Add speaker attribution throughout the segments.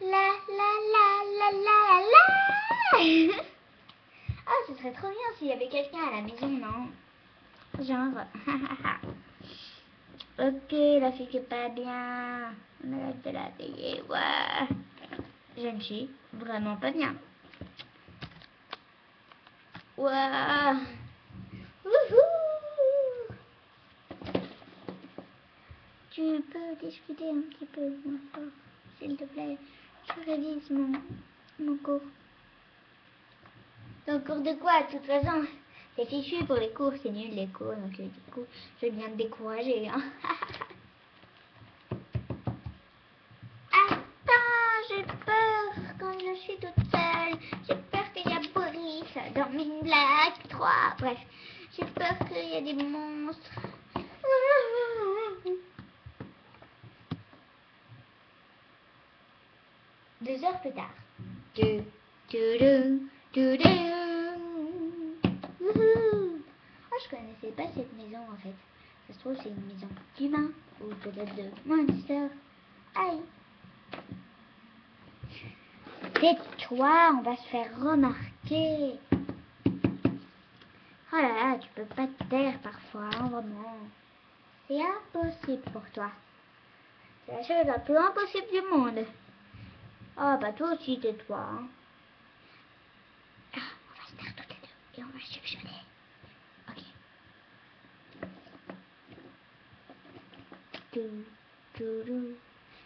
Speaker 1: La la la la la la. Ah, ce serait trop bien s'il y avait quelqu'un à la maison, non? Genre, ok, la fille qui est pas bien. On arrête de la payer, ouais. Je ne suis vraiment pas bien. Ouais. Wouhou. Tu peux discuter un petit peu encore, s'il te plaît. Je révise mon cours. Ton cours de quoi, de toute façon? C'est fichu pour les cours, c'est nul les cours, donc du coup, je vais bien te décourager. Hein. Attends, j'ai peur quand je suis toute seule. J'ai peur qu'il y a Boris dans une blague 3. Bref, j'ai peur qu'il y a des monstres. 2 heures plus tard. Oh, je connaissais pas cette maison en fait. Ça se trouve c'est une maison d'humains ou peut-être de monsters. Aïe. Tais-toi, on va se faire remarquer. Oh là là, tu peux pas te taire parfois, hein, vraiment. C'est impossible pour toi. C'est la chose la plus impossible du monde. Oh, bah toi aussi, tais-toi. Hein. Ah, on va se taire toutes les deux et on va chuchoter. Ok.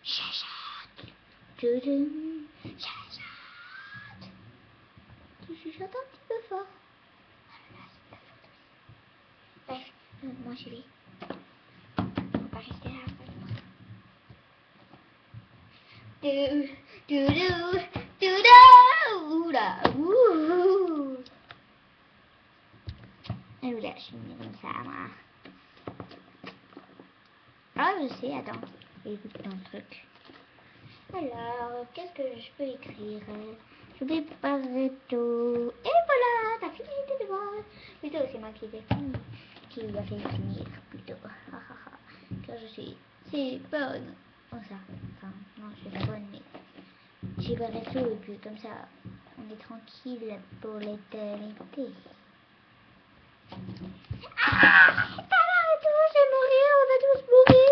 Speaker 1: Chuchote. Chuchote. Tu chuchotes un petit peu fort. Bref, moi je vais. On va rester là. Oula, je suis mis comme ça, moi. Ah, je sais, attends. Écoute ton truc. Alors, qu'est-ce que je peux écrire? Je vais parler tout. Et voilà, t'as fini tes devoirs. Plutôt, c'est moi qui l'ai fini. Qui l'a fait finir, plutôt. Car je suis si bonne. Oh, ça. Enfin, non, je suis pas bonne, mais j'ai pas tout et puis comme ça, on est tranquille pour l'éternité. Ah, arrête-toi, je vais mourir, on va tous mourir.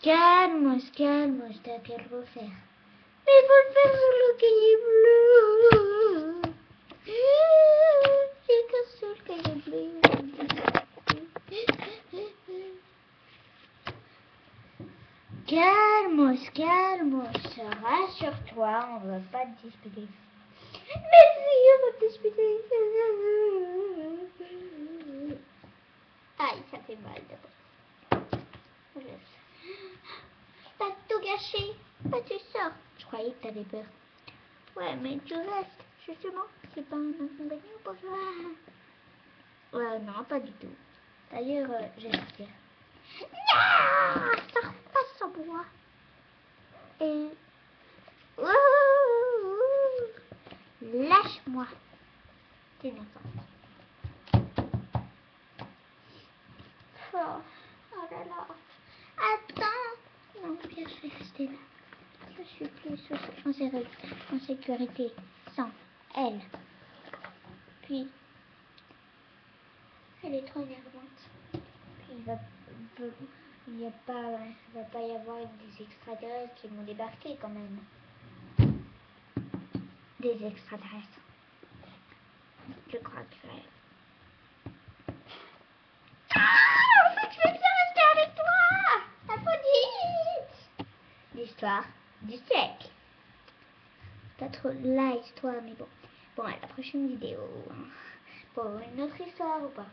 Speaker 1: Calme, t'as bien le refaire. Mais il faut le faire sur le cahier bleu. J'ai qu'un seul cahier bleu. Calme, rassure-toi, on va pas te disputer. Mais si, on va te disputer. Aïe, ça fait mal d'abord. T'as tout gâché. Bah tu sors. Je croyais que t'avais peur. Ouais, mais tu restes. Justement, c'est pas un inconvénient pour toi. Ouais, non, pas du tout. D'ailleurs, je vais sortir. Non, sors pas sans moi. Et... Lâche-moi. T'es n'importe. Oh là là. Attends. Non, bien, je vais rester là. Je suis plus en sécurité sans elle. Puis, elle est trop énervante. Puis, il va pas y avoir des extraterrestres qui vont débarquer quand même. Des extraterrestres. Je crois que... Ah, en fait, je veux bien rester avec toi. Aphrodite. L'histoire du siècle. Pas trop la histoire, mais bon. Bon, à la prochaine vidéo. Pour une autre histoire ou pas?